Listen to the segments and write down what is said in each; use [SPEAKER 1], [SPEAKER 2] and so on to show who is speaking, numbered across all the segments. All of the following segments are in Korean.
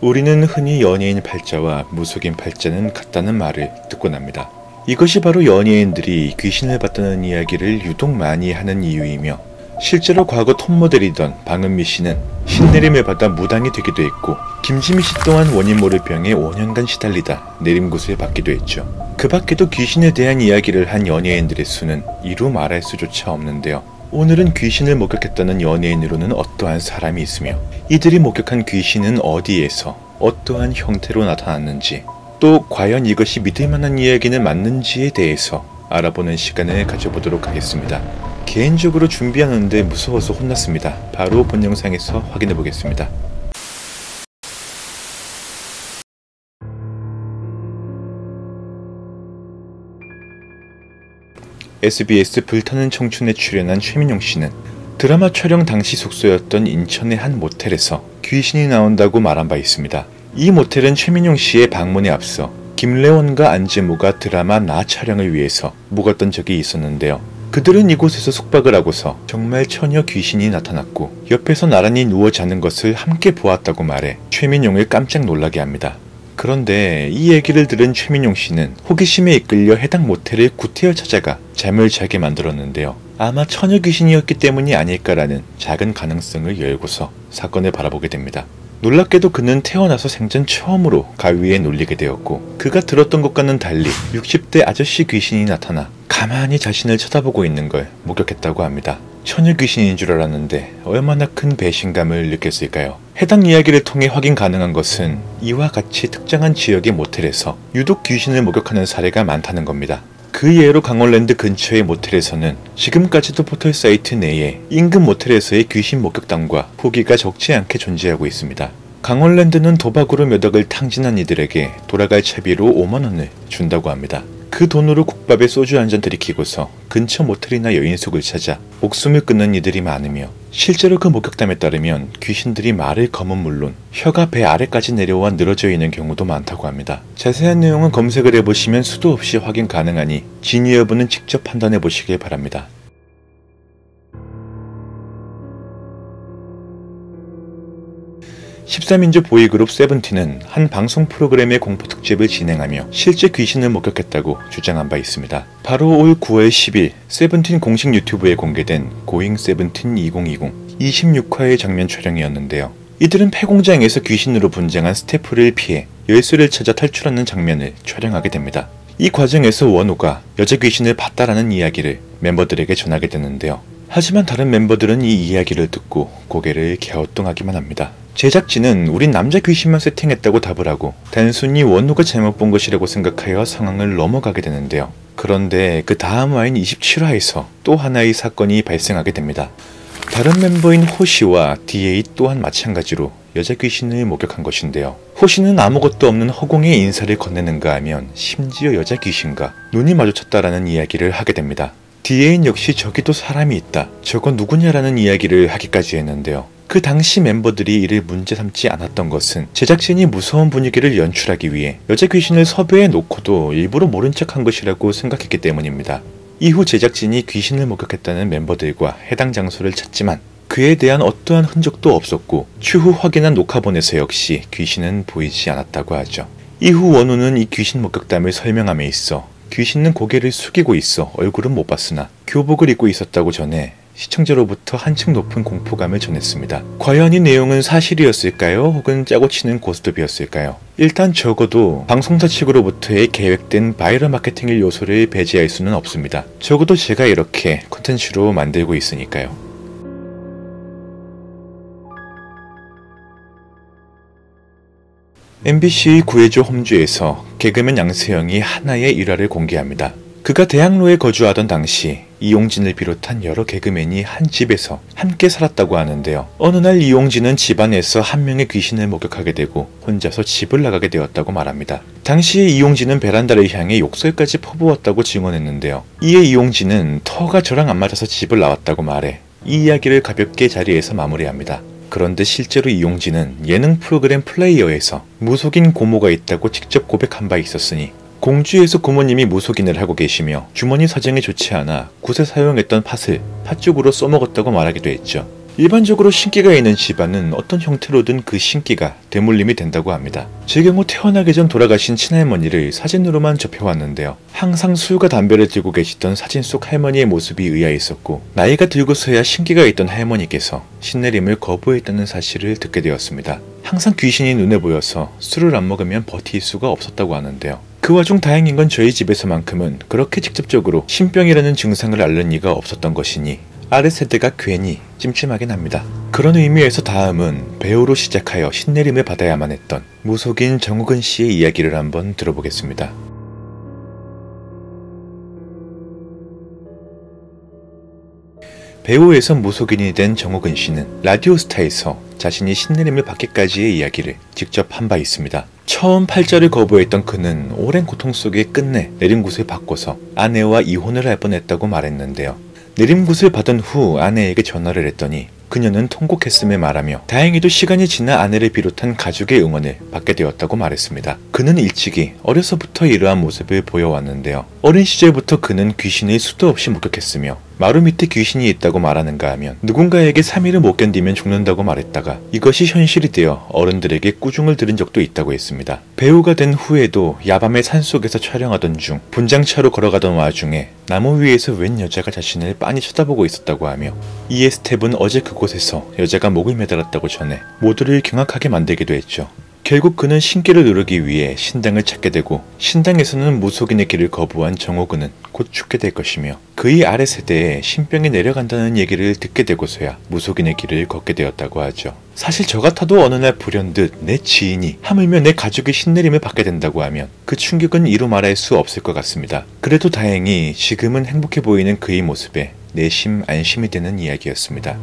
[SPEAKER 1] 우리는 흔히 연예인 팔자와 무속인 팔자는 같다는 말을 듣곤 합니다. 이것이 바로 연예인들이 귀신을 봤다는 이야기를 유독 많이 하는 이유이며, 실제로 과거 톱모델이던 방은미 씨는 신내림을 받아 무당이 되기도 했고, 김지미 씨 또한 원인 모를 병에 5년간 시달리다 내림굿을 받기도 했죠. 그 밖에도 귀신에 대한 이야기를 한 연예인들의 수는 이루 말할 수조차 없는데요. 오늘은 귀신을 목격했다는 연예인으로는 어떠한 사람이 있으며, 이들이 목격한 귀신은 어디에서 어떠한 형태로 나타났는지, 또 과연 이것이 믿을만한 이야기는 맞는지에 대해서 알아보는 시간을 가져보도록 하겠습니다. 개인적으로 준비하는데 무서워서 혼났습니다. 바로 본 영상에서 확인해보겠습니다. SBS 불타는 청춘에 출연한 최민용 씨는 드라마 촬영 당시 숙소였던 인천의 한 모텔에서 귀신이 나온다고 말한 바 있습니다. 이 모텔은 최민용 씨의 방문에 앞서 김래원과 안재무가 드라마 나 촬영을 위해서 묵었던 적이 있었는데요. 그들은 이곳에서 숙박을 하고서 정말 처녀 귀신이 나타났고 옆에서 나란히 누워 자는 것을 함께 보았다고 말해 최민용을 깜짝 놀라게 합니다. 그런데 이 얘기를 들은 최민용 씨는 호기심에 이끌려 해당 모텔을 구태여 찾아가 잠을 자게 만들었는데요. 아마 처녀 귀신이었기 때문이 아닐까라는 작은 가능성을 열고서 사건을 바라보게 됩니다. 놀랍게도 그는 태어나서 생전 처음으로 가위에 놀리게 되었고, 그가 들었던 것과는 달리 60대 아저씨 귀신이 나타나 가만히 자신을 쳐다보고 있는 걸 목격했다고 합니다. 처녀 귀신인 줄 알았는데 얼마나 큰 배신감을 느꼈을까요? 해당 이야기를 통해 확인 가능한 것은 이와 같이 특정한 지역의 모텔에서 유독 귀신을 목격하는 사례가 많다는 겁니다. 그 예로 강원랜드 근처의 모텔에서는 지금까지도 포털 사이트 내에 인근 모텔에서의 귀신 목격담과 후기가 적지 않게 존재하고 있습니다. 강원랜드는 도박으로 몇 억을 탕진한 이들에게 돌아갈 차비로 5만원을 준다고 합니다. 그 돈으로 국밥에 소주 한 잔 들이키고서 근처 모텔이나 여인숙을 찾아 목숨을 끊는 이들이 많으며, 실제로 그 목격담에 따르면 귀신들이 말을 거면 물론 혀가 배 아래까지 내려와 늘어져 있는 경우도 많다고 합니다. 자세한 내용은 검색을 해보시면 수도 없이 확인 가능하니 진위 여부는 직접 판단해 보시길 바랍니다. (13인조) 보이그룹 세븐틴은 한 방송 프로그램의 공포 특집을 진행하며 실제 귀신을 목격했다고 주장한 바 있습니다. 바로 올 9월 10일 세븐틴 공식 유튜브에 공개된 고잉 세븐틴 2020 26화의 장면 촬영이었는데요. 이들은 폐공장에서 귀신으로 분장한 스태프를 피해 열쇠를 찾아 탈출하는 장면을 촬영하게 됩니다. 이 과정에서 원우가 여자 귀신을 봤다라는 이야기를 멤버들에게 전하게 되는데요. 하지만 다른 멤버들은 이 이야기를 듣고 고개를 갸우뚱하기만 합니다. 제작진은 우린 남자 귀신만 세팅했다고 답을 하고 단순히 원우가 잘못 본 것이라고 생각하여 상황을 넘어가게 되는데요. 그런데 그 다음 화인 27화에서 또 하나의 사건이 발생하게 됩니다. 다른 멤버인 호시와 DA 또한 마찬가지로 여자 귀신을 목격한 것인데요. 호시는 아무것도 없는 허공에 인사를 건네는가 하면 심지어 여자 귀신과 눈이 마주쳤다라는 이야기를 하게 됩니다. DA는 역시 저기도 사람이 있다, 저건 누구냐라는 이야기를 하기까지 했는데요. 그 당시 멤버들이 이를 문제 삼지 않았던 것은 제작진이 무서운 분위기를 연출하기 위해 여자 귀신을 섭외해 놓고도 일부러 모른 척한 것이라고 생각했기 때문입니다. 이후 제작진이 귀신을 목격했다는 멤버들과 해당 장소를 찾지만 그에 대한 어떠한 흔적도 없었고, 추후 확인한 녹화본에서 역시 귀신은 보이지 않았다고 하죠. 이후 원우는 이 귀신 목격담을 설명함에 있어 귀신은 고개를 숙이고 있어 얼굴은 못 봤으나 교복을 입고 있었다고 전해 시청자로부터 한층 높은 공포감을 전했습니다. 과연 이 내용은 사실이었을까요? 혹은 짜고 치는 고스톱이었을까요? 일단 적어도 방송사 측으로부터의 계획된 바이럴 마케팅일 요소를 배제할 수는 없습니다. 적어도 제가 이렇게 콘텐츠로 만들고 있으니까요. MBC 구해줘 홈즈에서 개그맨 양세형이 하나의 일화를 공개합니다. 그가 대학로에 거주하던 당시 이용진을 비롯한 여러 개그맨이 한 집에서 함께 살았다고 하는데요. 어느 날 이용진은 집안에서 한 명의 귀신을 목격하게 되고 혼자서 집을 나가게 되었다고 말합니다. 당시 이용진은 베란다를 향해 욕설까지 퍼부었다고 증언했는데요. 이에 이용진은 터가 저랑 안 맞아서 집을 나왔다고 말해 이 이야기를 가볍게 자리에서 마무리합니다. 그런데 실제로 이용진은 예능 프로그램 플레이어에서 무속인 고모가 있다고 직접 고백한 바 있었으니 공주에서 고모님이 무속인을 하고 계시며 주머니 사정이 좋지 않아 굿에 사용했던 팥을 팥죽으로 써먹었다고 말하기도 했죠. 일반적으로 신기가 있는 집안은 어떤 형태로든 그 신기가 대물림이 된다고 합니다. 제 경우 태어나기 전 돌아가신 친할머니를 사진으로만 접해왔는데요. 항상 술과 담배를 들고 계시던 사진 속 할머니의 모습이 의아 있었고, 나이가 들고서야 신기가 있던 할머니께서 신내림을 거부했다는 사실을 듣게 되었습니다. 항상 귀신이 눈에 보여서 술을 안 먹으면 버틸 수가 없었다고 하는데요. 그 와중 다행인 건 저희 집에서만큼은 그렇게 직접적으로 신병이라는 증상을 앓는 이가 없었던 것이니 아래 세대가 괜히 찜찜하긴 합니다. 그런 의미에서 다음은 배우로 시작하여 신내림을 받아야만 했던 무속인 정욱은 씨의 이야기를 한번 들어보겠습니다. 배우에서 무속인이 된 정욱은 씨는 라디오스타에서 자신이 신내림을 받기까지의 이야기를 직접 한 바 있습니다. 처음 팔자를 거부했던 그는 오랜 고통 속에 끝내 내림굿을 바꿔서 아내와 이혼을 할 뻔했다고 말했는데요. 내림굿을 받은 후 아내에게 전화를 했더니 그녀는 통곡했음을 말하며 다행히도 시간이 지나 아내를 비롯한 가족의 응원을 받게 되었다고 말했습니다. 그는 일찍이 어려서부터 이러한 모습을 보여왔는데요. 어린 시절부터 그는 귀신을 수도 없이 목격했으며 마루 밑에 귀신이 있다고 말하는가 하면 누군가에게 3일을 못 견디면 죽는다고 말했다가 이것이 현실이 되어 어른들에게 꾸중을 들은 적도 있다고 했습니다. 배우가 된 후에도 야밤에 산속에서 촬영하던 중 분장차로 걸어가던 와중에 나무 위에서 웬 여자가 자신을 빤히 쳐다보고 있었다고 하며 이에 스텝은 어제 그곳에서 여자가 목을 매달았다고 전해 모두를 경악하게 만들기도 했죠. 결국 그는 신기를 누르기 위해 신당을 찾게 되고 신당에서는 무속인의 길을 거부한 정옥은은 곧 죽게 될 것이며 그의 아래 세대에 신병이 내려간다는 얘기를 듣게 되고서야 무속인의 길을 걷게 되었다고 하죠. 사실 저 같아도 어느 날 불현듯 내 지인이 하물며 내 가족의 신내림을 받게 된다고 하면 그 충격은 이루 말할 수 없을 것 같습니다. 그래도 다행히 지금은 행복해 보이는 그의 모습에 내심 안심이 되는 이야기였습니다.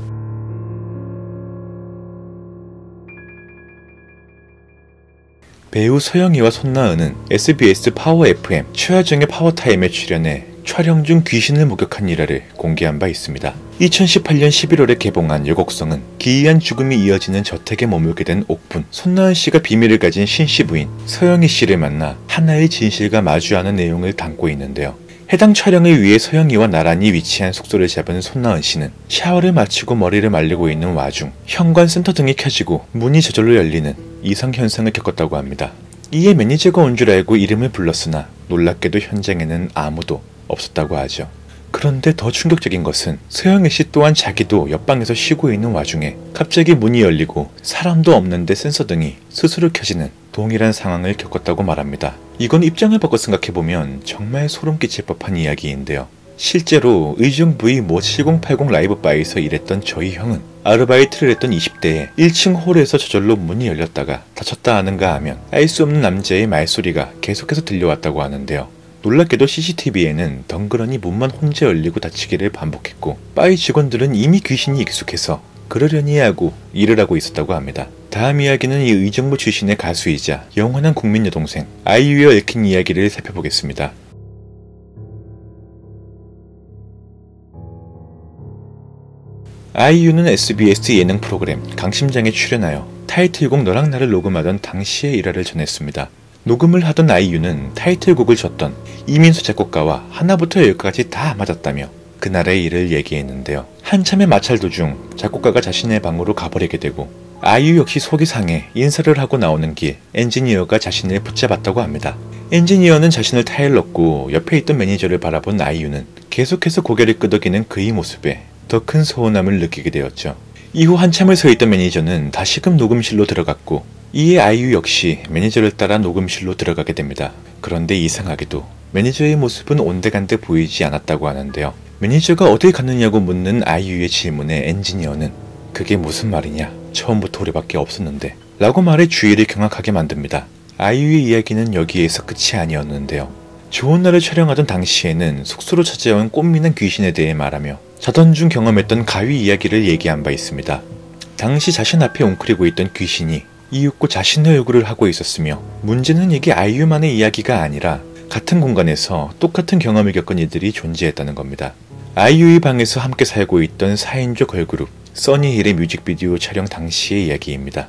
[SPEAKER 1] 배우 서영이와 손나은은 SBS 파워 FM 최하정의 파워타임에 출연해 촬영 중 귀신을 목격한 일화를 공개한 바 있습니다. 2018년 11월에 개봉한 여곡성은 기이한 죽음이 이어지는 저택에 머물게 된 옥분, 손나은 씨가 비밀을 가진 신씨 부인 서영이 씨를 만나 하나의 진실과 마주하는 내용을 담고 있는데요. 해당 촬영을 위해 서영이와 나란히 위치한 숙소를 잡은 손나은 씨는 샤워를 마치고 머리를 말리고 있는 와중 현관 센터 등이 켜지고 문이 저절로 열리는 이상 현상을 겪었다고 합니다. 이에 매니저가 온 줄 알고 이름을 불렀으나 놀랍게도 현장에는 아무도 없었다고 하죠. 그런데 더 충격적인 것은 서영이 씨 또한 자기도 옆방에서 쉬고 있는 와중에 갑자기 문이 열리고 사람도 없는데 센서 등이 스스로 켜지는 동일한 상황을 겪었다고 말합니다. 이건 입장을 바꿔 생각해보면 정말 소름 끼칠 법한 이야기인데요. 실제로 의정부의 모 7080 라이브 바에서 일했던 저희 형은 아르바이트를 했던 20대에 1층 홀에서 저절로 문이 열렸다가 닫혔다 하는가 하면 알 수 없는 남자의 말소리가 계속해서 들려왔다고 하는데요. 놀랍게도 CCTV에는 덩그러니 문만 혼자 열리고 닫히기를 반복했고 바의 직원들은 이미 귀신이 익숙해서 그러려니 하고 일을 하고 있었다고 합니다. 다음 이야기는 이 의정부 출신의 가수이자 영원한 국민 여동생 아이유와 얽힌 이야기를 살펴보겠습니다. 아이유는 SBS 예능 프로그램 강심장에 출연하여 타이틀곡 너랑 나를 녹음하던 당시의 일화를 전했습니다. 녹음을 하던 아이유는 타이틀곡을 줬던 이민수 작곡가와 하나부터 열까지 다 맞았다며 그날의 일을 얘기했는데요. 한참의 마찰 도중 작곡가가 자신의 방으로 가버리게 되고 아이유 역시 속이 상해 인사를 하고 나오는 길 엔지니어가 자신을 붙잡았다고 합니다. 엔지니어는 자신을 타일렀고 옆에 있던 매니저를 바라본 아이유는 계속해서 고개를 끄덕이는 그의 모습에 더 큰 서운함을 느끼게 되었죠. 이후 한참을 서 있던 매니저는 다시금 녹음실로 들어갔고 이에 아이유 역시 매니저를 따라 녹음실로 들어가게 됩니다. 그런데 이상하게도 매니저의 모습은 온데간데 보이지 않았다고 하는데요. 매니저가 어딜 갔느냐고 묻는 아이유의 질문에 엔지니어는 그게 무슨 말이냐, 처음부터 우리밖에 없었는데 라고 말해 주위를 경악하게 만듭니다. 아이유의 이야기는 여기에서 끝이 아니었는데요. 좋은 날을 촬영하던 당시에는 숙소로 찾아온 꽃미남 귀신에 대해 말하며 자던 중 경험했던 가위 이야기를 얘기한 바 있습니다. 당시 자신 앞에 웅크리고 있던 귀신이 이윽고 자신의 얼굴을 하고 있었으며 문제는 이게 아이유만의 이야기가 아니라 같은 공간에서 똑같은 경험을 겪은 이들이 존재했다는 겁니다. 아이유의 방에서 함께 살고 있던 4인조 걸그룹 써니힐의 뮤직비디오 촬영 당시의 이야기입니다.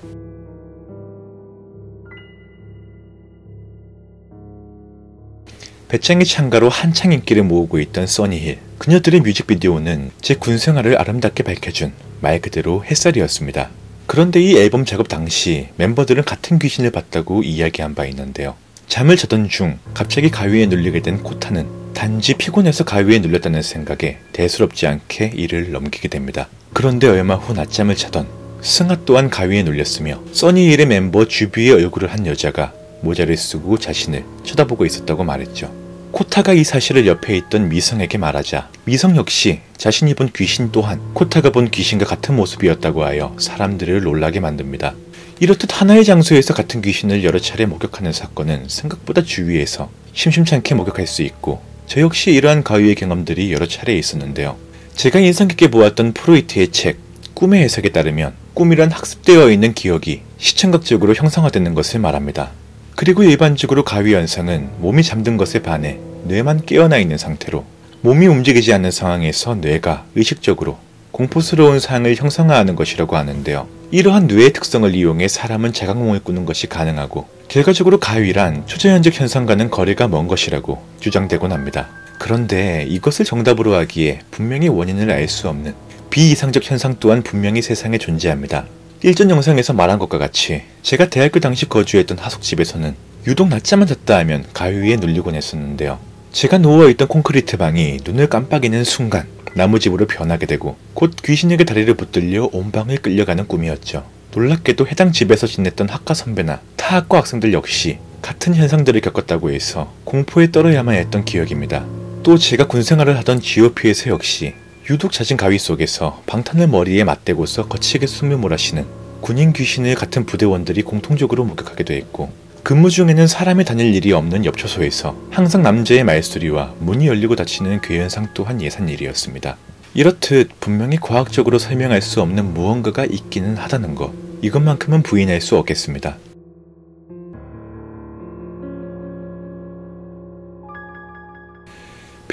[SPEAKER 1] 배짱이 창가로 한창 인기를 모으고 있던 써니힐. 그녀들의 뮤직비디오는 제 군생활을 아름답게 밝혀준 말 그대로 햇살이었습니다. 그런데 이 앨범 작업 당시 멤버들은 같은 귀신을 봤다고 이야기한 바 있는데요. 잠을 자던 중 갑자기 가위에 눌리게 된 코타는 단지 피곤해서 가위에 눌렸다는 생각에 대수롭지 않게 이를 넘기게 됩니다. 그런데 얼마 후 낮잠을 자던 승아 또한 가위에 눌렸으며 써니힐의 멤버 주비의 얼굴을 한 여자가 모자를 쓰고 자신을 쳐다보고 있었다고 말했죠. 코타가 이 사실을 옆에 있던 미성에게 말하자 미성 역시 자신이 본 귀신 또한 코타가 본 귀신과 같은 모습이었다고 하여 사람들을 놀라게 만듭니다. 이렇듯 하나의 장소에서 같은 귀신을 여러 차례 목격하는 사건은 생각보다 주위에서 심심찮게 목격할 수 있고 저 역시 이러한 가위의 경험들이 여러 차례 있었는데요. 제가 인상 깊게 보았던 프로이트의 책 꿈의 해석에 따르면 꿈이란 학습되어 있는 기억이 시청각적으로 형상화되는 것을 말합니다. 그리고 일반적으로 가위 현상은 몸이 잠든 것에 반해 뇌만 깨어나 있는 상태로 몸이 움직이지 않는 상황에서 뇌가 의식적으로 공포스러운 상을 형상화하는 것이라고 하는데요. 이러한 뇌의 특성을 이용해 사람은 자각몽을 꾸는 것이 가능하고 결과적으로 가위란 초자연적 현상과는 거리가 먼 것이라고 주장되곤 합니다. 그런데 이것을 정답으로 하기에 분명히 원인을 알 수 없는 비이상적 현상 또한 분명히 세상에 존재합니다. 일전 영상에서 말한 것과 같이 제가 대학교 당시 거주했던 하숙집에서는 유독 낮잠만 잤다 하면 가위 위에 눌리곤 했었는데요. 제가 누워있던 콘크리트 방이 눈을 깜빡이는 순간 나무집으로 변하게 되고 곧 귀신에게 다리를 붙들려 온 방을 끌려가는 꿈이었죠. 놀랍게도 해당 집에서 지냈던 학과 선배나 타 학과 학생들 역시 같은 현상들을 겪었다고 해서 공포에 떨어야만 했던 기억입니다. 또 제가 군생활을 하던 GOP에서 역시 유독 잦은 가위 속에서 방탄을 머리에 맞대고서 거치게 숨을 몰아쉬는 군인 귀신을 같은 부대원들이 공통적으로 목격하기도 했고 근무 중에는 사람이 다닐 일이 없는 옆초소에서 항상 남자의 말소리와 문이 열리고 닫히는 괴현상 또한 예산일이었습니다. 이렇듯 분명히 과학적으로 설명할 수 없는 무언가가 있기는 하다는 것, 이것만큼은 부인할 수 없겠습니다.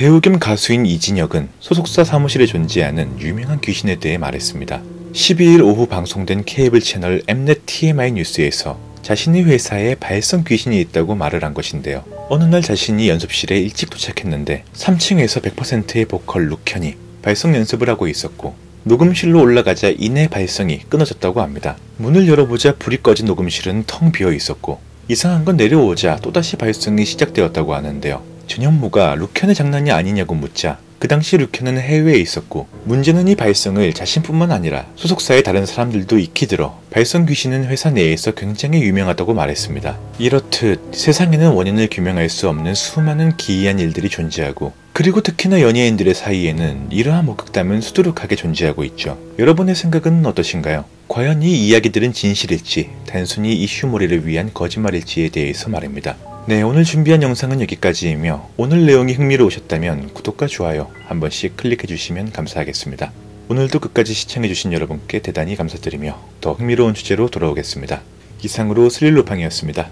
[SPEAKER 1] 배우 겸 가수인 이진혁은 소속사 사무실에 존재하는 유명한 귀신에 대해 말했습니다. 12일 오후 방송된 케이블 채널 엠넷 TMI 뉴스에서 자신의 회사에 발성 귀신이 있다고 말을 한 것인데요. 어느 날 자신이 연습실에 일찍 도착했는데 3층에서 100%의 보컬 루켄이 발성 연습을 하고 있었고 녹음실로 올라가자 이내 발성이 끊어졌다고 합니다. 문을 열어보자 불이 꺼진 녹음실은 텅 비어 있었고 이상한 건 내려오자 또다시 발성이 시작되었다고 하는데요. 전현무가 루켄의 장난이 아니냐고 묻자 그 당시 루켄은 해외에 있었고 문제는 이 발성을 자신뿐만 아니라 소속사의 다른 사람들도 익히 들어 발성 귀신은 회사 내에서 굉장히 유명하다고 말했습니다. 이렇듯 세상에는 원인을 규명할 수 없는 수많은 기이한 일들이 존재하고 그리고 특히나 연예인들의 사이에는 이러한 목격담은 수두룩하게 존재하고 있죠. 여러분의 생각은 어떠신가요? 과연 이 이야기들은 진실일지 단순히 이슈몰이를 위한 거짓말일지에 대해서 말입니다. 네, 오늘 준비한 영상은 여기까지이며 오늘 내용이 흥미로우셨다면 구독과 좋아요 한 번씩 클릭해주시면 감사하겠습니다. 오늘도 끝까지 시청해주신 여러분께 대단히 감사드리며 더 흥미로운 주제로 돌아오겠습니다. 이상으로 스릴루팡이었습니다.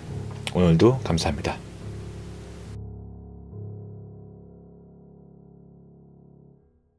[SPEAKER 1] 오늘도 감사합니다.